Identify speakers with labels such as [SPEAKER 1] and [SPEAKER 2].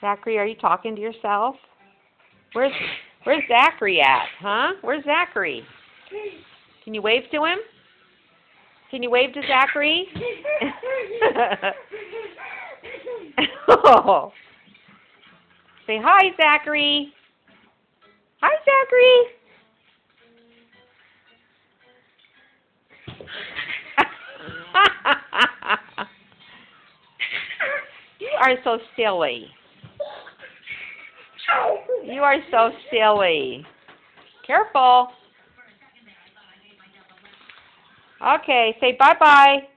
[SPEAKER 1] Zachary, are you talking to yourself? Where's Zachary at? Huh? Where's Zachary? Can you wave to him? Can you wave to Zachary? Oh. Say hi, Zachary. Hi, Zachary. You are so silly. You are so silly. Careful. Okay, say bye-bye.